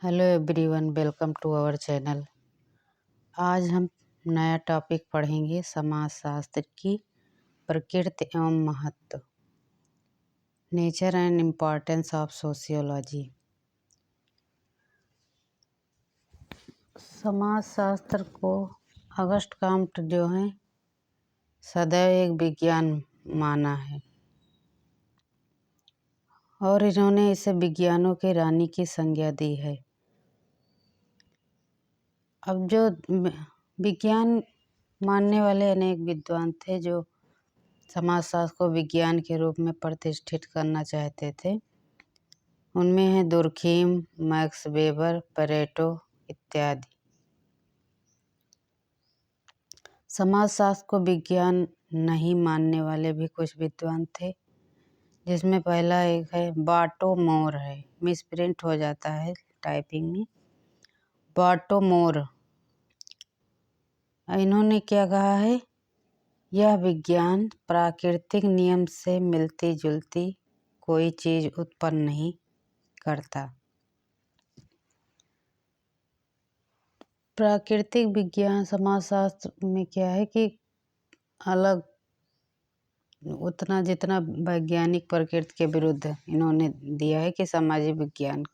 Hello everyone, welcome to our channel. आज हम नया टॉपिक पढ़ेंगे समाजशास्त्र की प्रकृति एवं महत्व, nature and importance of sociology. समाजशास्त्र को ऑगस्ट कॉम्ट जो है सदैव एक विज्ञान माना है और इन्होंने इसे विज्ञानों की रानी की संज्ञा दी है। अब जो विज्ञान मानने वाले अनेक विद्वान थे जो समाजशास्त्र को विज्ञान के रूप में प्रतिष्ठित करना चाहते थे, उनमें है दुर्खीम, मैक्स वेबर, पेरेटो इत्यादि। समाजशास्त्र को विज्ञान नहीं मानने वाले भी कुछ विद्वान थे, जिसमें पहला एक है बाटो मोर है, मिसप्रिंट हो जाता है टाइपिंग में, बाटो मोर। इन्होंने क्या कहा है, यह विज्ञान प्राकृतिक नियम से मिलती जुलती कोई चीज उत्पन्न नहीं करता। प्राकृतिक विज्ञान समाजशास्त्र में क्या है कि अलग उतना जितना वैज्ञानिक प्रकृति के विरुद्ध इन्होंने दिया है कि सामाजिक विज्ञान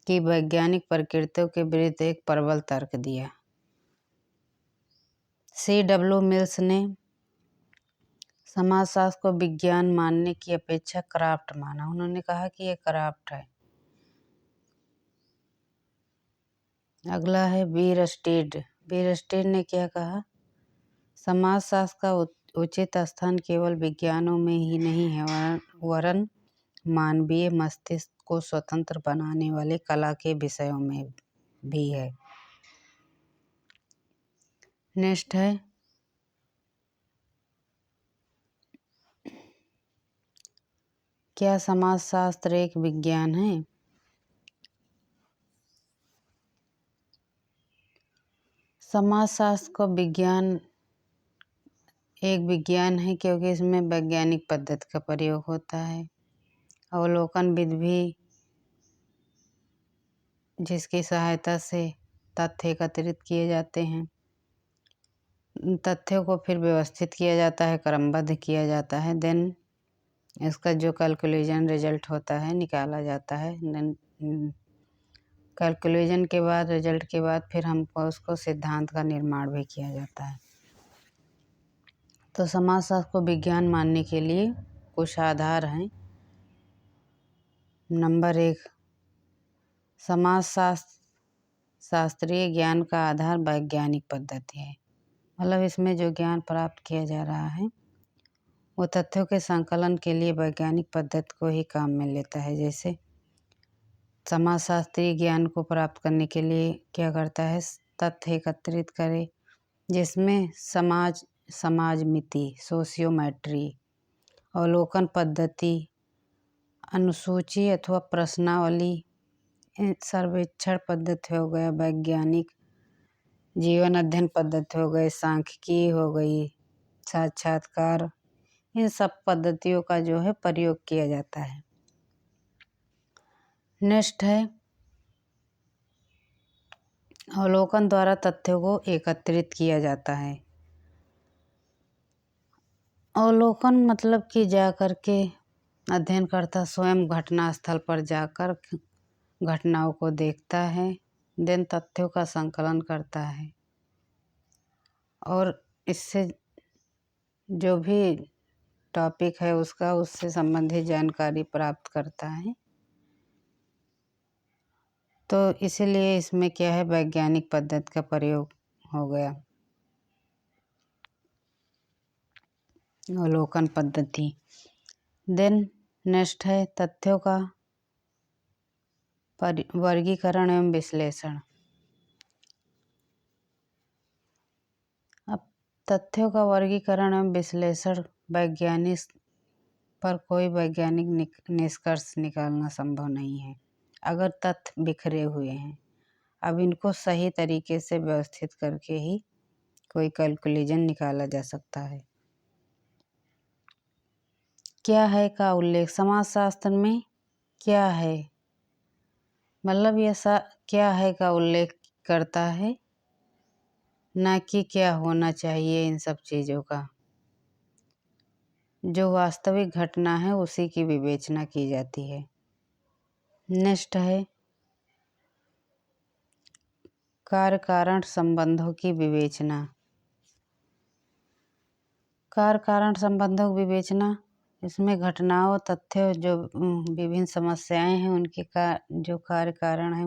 की वैज्ञानिक प्रकृतियों के विरुद्ध एक प्रबल तर्क दिया। C.W. मिल्स ने समाजशास्त्र को विज्ञान मानने की अपेक्षा क्राफ्ट माना। उन्होंने कहा कि ये क्राफ्ट है। अगला है बीरस्टेड ने क्या कहा, समाजशास्त्र का उचित स्थान केवल विज्ञानों में ही नहीं है वरन मानवीय मस्तिष्क को स्वतंत्र बनाने वाले कला के विषयों में भी है। नेक्स्ट है क्या समाजशास्त्र एक विज्ञान है? समाजशास्त्र को एक विज्ञान है क्योंकि इसमें वैज्ञानिक पद्धति का प्रयोग होता है। अवलोकन विधि भी, जिसकी सहायता से तथ्य एकत्रित किए जाते हैं, तथ्यों को फिर व्यवस्थित किया जाता है, क्रमबद्ध किया जाता है, देन इसका जो कैलकुलेशन रिजल्ट होता है निकाला जाता है। कैलकुलेशन के बाद, रिजल्ट के बाद फिर हमको उसको सिद्धांत का निर्माण भी किया जाता है। तो समाजशास्त्र को विज्ञान मानने के लिए कुछ आधार हैं। नंबर 1, शास्त्रीय ज्ञान का आधार वैज्ञानिक पद्धति है। मतलब इसमें जो ज्ञान प्राप्त किया जा रहा है वो तथ्यों के संकलन के लिए वैज्ञानिक पद्धति को ही काम में लेता है। जैसे समाजशास्त्रीय ज्ञान को प्राप्त करने के लिए क्या करता है, तथ्य एकत्रित करे जिसमें समाजमिति, सोशियोमेट्री, अवलोकन पद्धति, अनुसूची अथवा प्रश्नावली, सर्वेक्षण पद्धति हो गया, वैज्ञानिक जीवन अध्ययन पद्धति हो गई, सांख्यिकी हो गई, साक्षात्कार, इन सब पद्धतियों का जो है प्रयोग किया जाता है। नेक्स्ट है अवलोकन द्वारा तथ्यों को एकत्रित किया जाता है। अवलोकन मतलब कि जाकर के अध्ययनकर्ता स्वयं घटना स्थल पर जाकर घटनाओं को देखता है, देन तथ्यों का संकलन करता है और इससे जो भी टॉपिक है उससे संबंधित जानकारी प्राप्त करता है। तो इसीलिए इसमें क्या है, वैज्ञानिक पद्धति का प्रयोग हो गया, अवलोकन पद्धति। देन नेक्स्ट है तथ्यों का वर्गीकरण एवं विश्लेषण। अब तथ्यों का वर्गीकरण एवं विश्लेषण पर कोई वैज्ञानिक निष्कर्ष निकालना संभव नहीं है अगर तथ्य बिखरे हुए हैं। अब इनको सही तरीके से व्यवस्थित करके ही कोई कैलकुलेशन निकाला जा सकता है। क्या है का उल्लेख समाजशास्त्र में क्या है, मतलब यह क्या है का उल्लेख करता है, ना कि क्या होना चाहिए इन सब चीज़ों का। जो वास्तविक घटना है उसी की विवेचना की जाती है। नेक्स्ट है कार्य कारण संबंधों की विवेचना। कार्य कारण संबंधों की विवेचना, इसमें घटनाओं, तथ्यों, जो विभिन्न समस्याएं हैं उनके जो कार्य कारण है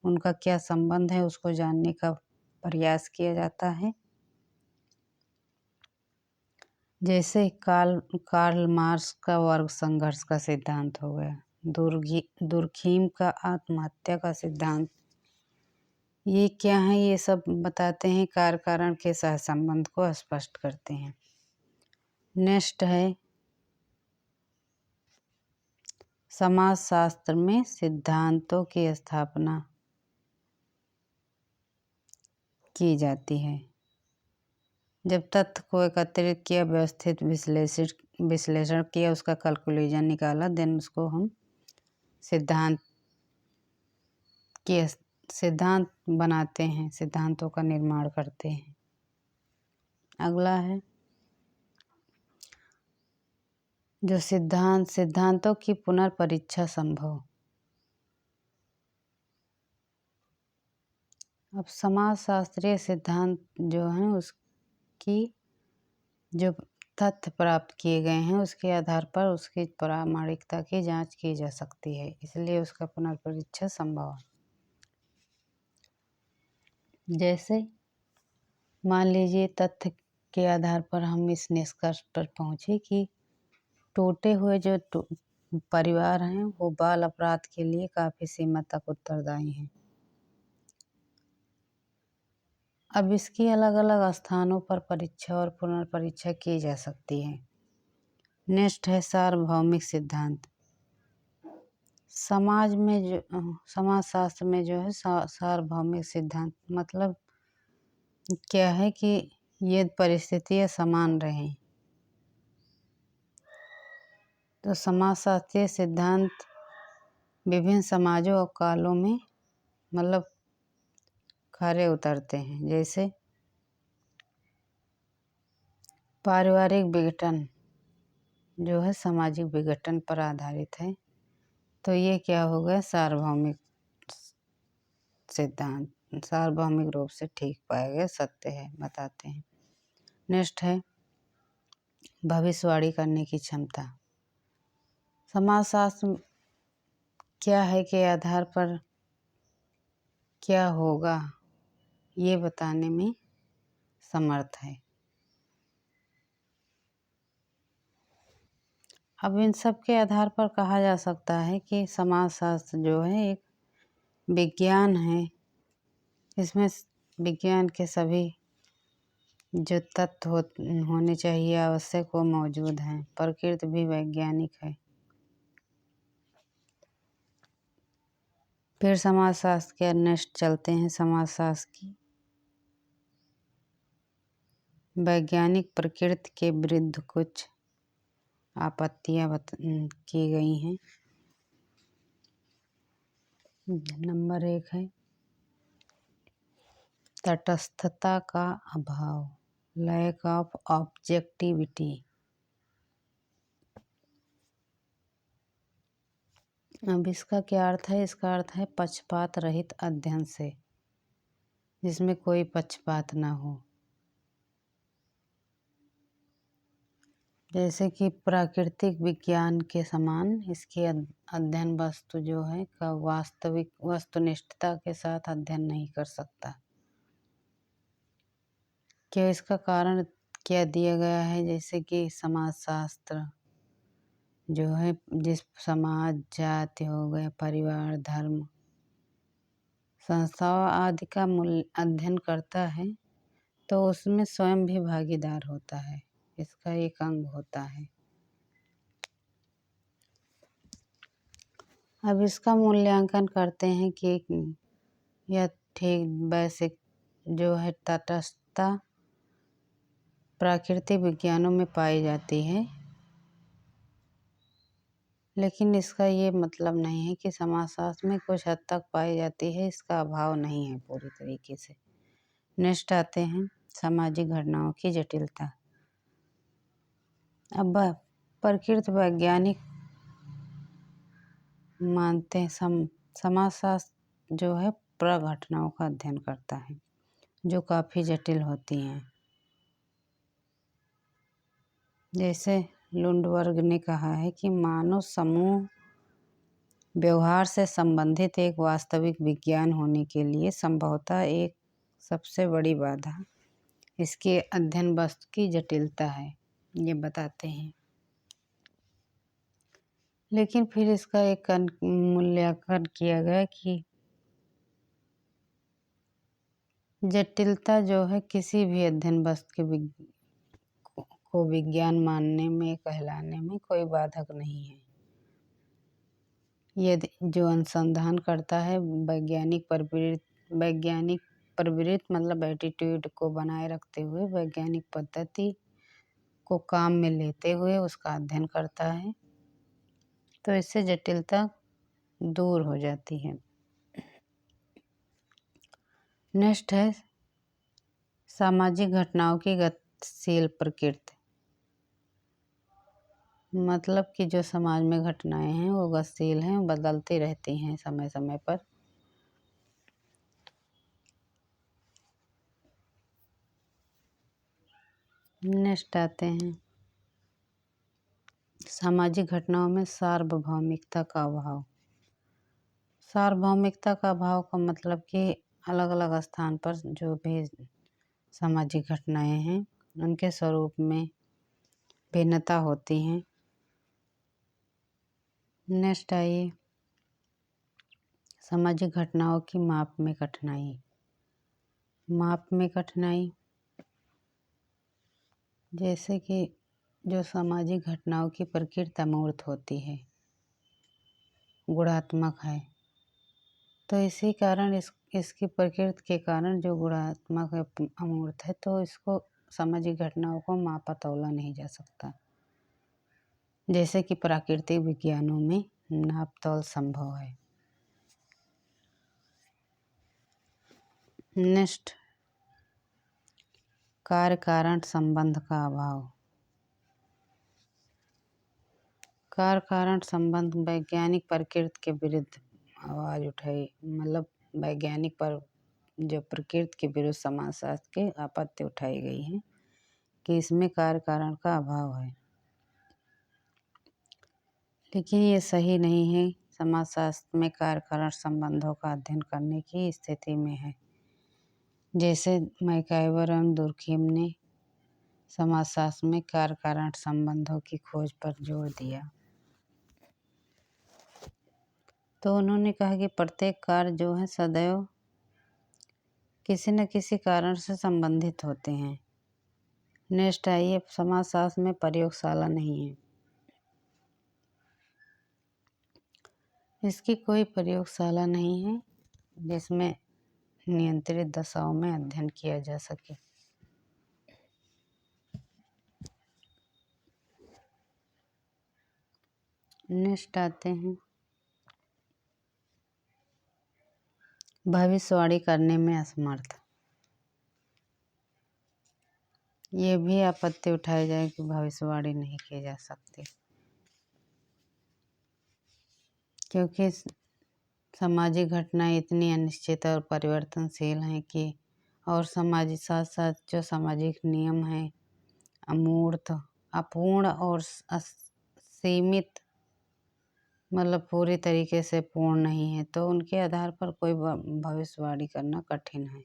उनका क्या संबंध है उसको जानने का प्रयास किया जाता है। जैसे कार्ल मार्क्स का वर्ग संघर्ष का सिद्धांत हो गया, दुर्खीम का आत्महत्या का सिद्धांत। ये क्या है, ये सब बताते हैं, कार्य कारण के सहसंबंध को स्पष्ट करते हैं। नेक्स्ट है समाजशास्त्र में सिद्धांतों की स्थापना की जाती है। जब तथ्य को एकत्रित किया, व्यवस्थित विश्लेषण किया, उसका कैलकुलेशन निकाला, देन उसको हम सिद्धांत बनाते हैं, सिद्धांतों का निर्माण करते हैं। अगला है जो सिद्धांतों की पुनर्परीक्षा संभव। अब समाजशास्त्रीय सिद्धांत जो हैं उसकी जो तथ्य प्राप्त किए गए हैं उसके आधार पर उसकी प्रामाणिकता की जांच की जा सकती है, इसलिए उसका पुनर्परीक्षा संभव है। जैसे मान लीजिए तथ्य के आधार पर हम इस निष्कर्ष पर पहुंचे कि टूटे हुए जो परिवार हैं वो बाल अपराध के लिए काफी सीमा तक उत्तरदायी हैं। अब इसकी अलग अलग स्थानों पर परीक्षा और पुनर्परीक्षा की जा सकती है। नेक्स्ट है सार्वभौमिक सिद्धांत। समाजशास्त्र में जो है सार्वभौमिक सिद्धांत मतलब क्या है कि ये परिस्थितियां समान रहें। तो समाजशास्त्रीय सिद्धांत विभिन्न समाजों और कालों में मतलब खरे उतरते हैं। जैसे पारिवारिक विघटन जो है सामाजिक विघटन पर आधारित है, तो ये क्या हो गया सार्वभौमिक सिद्धांत, सार्वभौमिक रूप से ठीक पाया गया, सत्य है, बताते हैं। नेक्स्ट है भविष्यवाणी करने की क्षमता। समाजशास्त्र क्या है के आधार पर क्या होगा ये बताने में समर्थ है। अब इन सब के आधार पर कहा जा सकता है कि समाजशास्त्र जो है एक विज्ञान है। इसमें विज्ञान के सभी जो तत्व होने चाहिए आवश्यक वो मौजूद हैं। प्रकृति भी वैज्ञानिक है। फिर समाजशास्त्र के नेक्स्ट चलते हैं। समाजशास्त्र की वैज्ञानिक प्रकृति के विरुद्ध कुछ आपत्तियां की गई हैं। नंबर 1 है तटस्थता का अभाव, लैक ऑफ ऑब्जेक्टिविटी। अब इसका क्या अर्थ है? इसका अर्थ है पक्षपात रहित अध्ययन से, जिसमें कोई पक्षपात ना हो। जैसे कि प्राकृतिक विज्ञान के समान इसके अध्ययन वस्तु जो है का वास्तविक वस्तुनिष्ठता के साथ अध्ययन नहीं कर सकता। क्या इसका कारण क्या दिया गया है? जैसे कि समाजशास्त्र जो है जिस समाज, जाति हो गए, परिवार, धर्म, संस्थाओं आदि का मूल्य अध्ययन करता है तो उसमें स्वयं भी भागीदार होता है, इसका एक अंग होता है। अब इसका मूल्यांकन करते हैं कि यह ठीक वैसे जो है तटस्थता प्राकृतिक विज्ञानों में पाई जाती है, लेकिन इसका ये मतलब नहीं है कि समाजशास्त्र में कुछ हद तक पाई जाती है, इसका अभाव नहीं है पूरी तरीके से। नेक्स्ट आते हैं सामाजिक घटनाओं की जटिलता। अब प्रकृति वैज्ञानिक मानते हैं समाजशास्त्र जो है प्रघटनाओं का अध्ययन करता है जो काफ़ी जटिल होती हैं। जैसे लुंडबर्ग ने कहा है कि मानव समूह व्यवहार से संबंधित एक वास्तविक विज्ञान होने के लिए संभवतः एक सबसे बड़ी बाधा इसके अध्ययन वस्तु की जटिलता है, ये बताते हैं। लेकिन फिर इसका एक मूल्यांकन किया गया कि जटिलता जो है किसी भी अध्ययन वस्तु को विज्ञान मानने में कहलाने में कोई बाधक नहीं है। यदि जो अनुसंधान करता है वैज्ञानिक प्रवृत्ति मतलब एटीट्यूड को बनाए रखते हुए वैज्ञानिक पद्धति को काम में लेते हुए उसका अध्ययन करता है तो इससे जटिलता दूर हो जाती है। नेक्स्ट है सामाजिक घटनाओं की गतिशील प्रकृति। मतलब कि जो समाज में घटनाएं हैं वो गतिशील हैं, बदलती रहती हैं समय समय पर। नेक्स्ट आते हैं सामाजिक घटनाओं में सार्वभौमिकता का अभाव। सार्वभौमिकता का अभाव का मतलब कि अलग अलग स्थान पर जो भी सामाजिक घटनाएं हैं उनके स्वरूप में भिन्नता होती हैं। नेक्स्ट आइए सामाजिक घटनाओं की माप में कठिनाई। माप में कठिनाई जैसे कि जो सामाजिक घटनाओं की प्रकृति अमूर्त होती है, गुणात्मक है, तो इसी कारण इसकी प्रकृति के कारण जो गुणात्मक है, अमूर्त है, तो इसको सामाजिक घटनाओं को मापा तौला नहीं जा सकता। जैसे कि प्राकृतिक विज्ञानों में नाप तौल संभव है। नेक्स्ट कार्य कारण संबंध का अभाव। कार्य कारण संबंध वैज्ञानिक प्रकृति के विरुद्ध आवाज उठाई, मतलब वैज्ञानिक पर जो प्रकृति के विरुद्ध समाजशास्त्र के आपत्ति उठाई गई है कि इसमें कार्य कारण का अभाव है। लेकिन ये सही नहीं है। समाजशास्त्र में कार्य कारण संबंधों का अध्ययन करने की स्थिति में है। जैसे मैकाइवर एवं दुर्खिम ने समाजशास्त्र में कार्य कारण संबंधों की खोज पर जोर दिया। तो उन्होंने कहा कि प्रत्येक कार्य जो है सदैव किसी न किसी कारण से संबंधित होते हैं। नेक्स्ट आइए समाजशास्त्र में प्रयोगशाला नहीं है। इसकी कोई प्रयोगशाला नहीं है जिसमें नियंत्रित दशाओं में अध्ययन किया जा सके। नेक्स्ट आते हैं भविष्यवाणी करने में असमर्थ। ये भी आपत्ति उठाई जाए कि भविष्यवाणी नहीं की जा सकती क्योंकि सामाजिक घटनाएं इतनी अनिश्चित और परिवर्तनशील हैं कि और सामाजिक साथ साथ जो सामाजिक नियम हैं अमूर्त, अपूर्ण और सीमित, मतलब पूरी तरीके से पूर्ण नहीं है, तो उनके आधार पर कोई भविष्यवाणी करना कठिन है।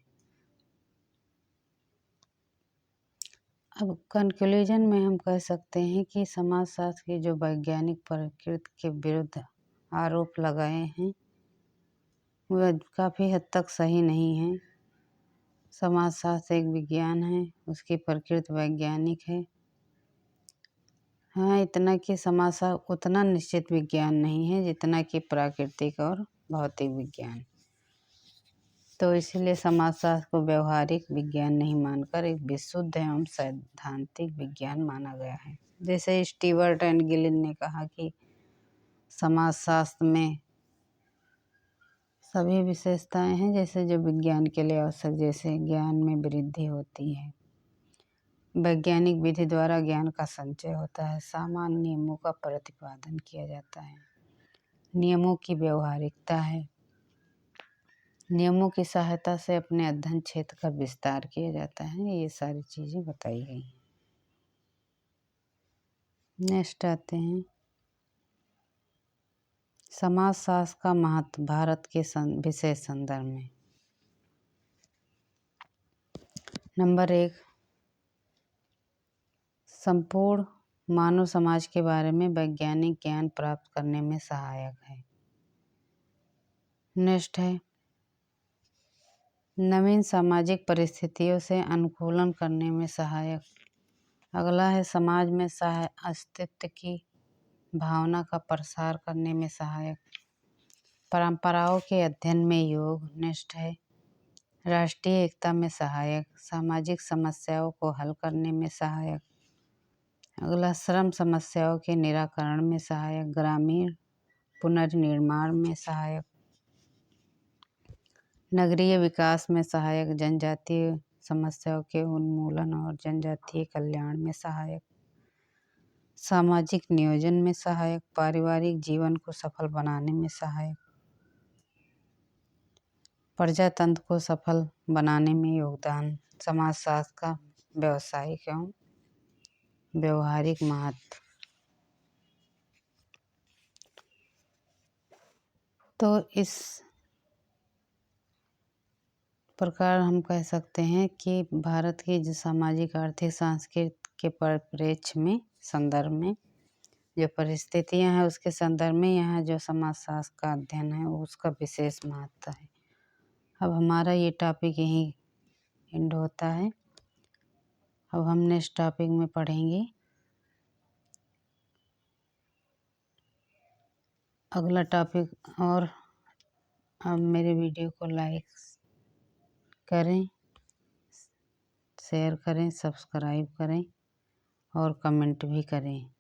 अब कंक्लूजन में हम कह सकते हैं कि समाजशास्त्र की जो वैज्ञानिक प्रकृति के विरुद्ध आरोप लगाए हैं वह काफ़ी हद तक सही नहीं है। समाजशास्त्र एक विज्ञान है, उसकी प्रकृति वैज्ञानिक है। हाँ, इतना कि समाजशास्त्र उतना निश्चित विज्ञान नहीं है जितना कि प्राकृतिक और भौतिक विज्ञान। तो इसलिए समाजशास्त्र को व्यवहारिक विज्ञान नहीं मानकर एक विशुद्ध एवं सैद्धांतिक विज्ञान माना गया है। जैसे स्टीवर्ट एंड गिलिन ने कहा कि समाजशास्त्र में सभी विशेषताएं हैं जैसे जो विज्ञान के लिए आवश्यक, जैसे ज्ञान में वृद्धि होती है, वैज्ञानिक विधि द्वारा ज्ञान का संचय होता है, सामान्य नियमों का प्रतिपादन किया जाता है, नियमों की व्यवहारिकता है, नियमों की सहायता से अपने अध्ययन क्षेत्र का विस्तार किया जाता है। ये सारी चीज़ें बताई गई हैं। नेक्स्ट आते हैं समाजशास्त्र का महत्व भारत के विशेष संदर्भ में। नंबर 1, संपूर्ण मानव समाज के बारे में वैज्ञानिक ज्ञान प्राप्त करने में सहायक है। नेक्स्ट है नवीन सामाजिक परिस्थितियों से अनुकूलन करने में सहायक। अगला है समाज में अस्तित्व की भावना का प्रसार करने में सहायक, परंपराओं के अध्ययन में योग। नेक्स्ट है राष्ट्रीय एकता में सहायक, सामाजिक समस्याओं को हल करने में सहायक। अगला श्रम समस्याओं के निराकरण में सहायक, ग्रामीण पुनर्निर्माण में सहायक, नगरीय विकास में सहायक, जनजातीय समस्याओं के उन्मूलन और जनजातीय कल्याण में सहायक, सामाजिक नियोजन में सहायक, पारिवारिक जीवन को सफल बनाने में सहायक, प्रजातंत्र को सफल बनाने में योगदान। समाजशास्त्र का व्यावसायिक एवं व्यवहारिक महत्व। तो इस प्रकार हम कह सकते हैं कि भारत की जो सामाजिक आर्थिक सांस्कृतिक के परिप्रेक्ष्य में संदर्भ में जो परिस्थितियां हैं उसके संदर्भ में यहाँ जो समाजशास्त्र का अध्ययन है उसका विशेष महत्व है। अब हमारा ये टॉपिक यहीं एंड होता है। अब हम नेक्स्ट टॉपिक में पढ़ेंगे। अगला टॉपिक। और अब मेरे वीडियो को लाइक करें, शेयर करें, सब्सक्राइब करें और कमेंट भी करें।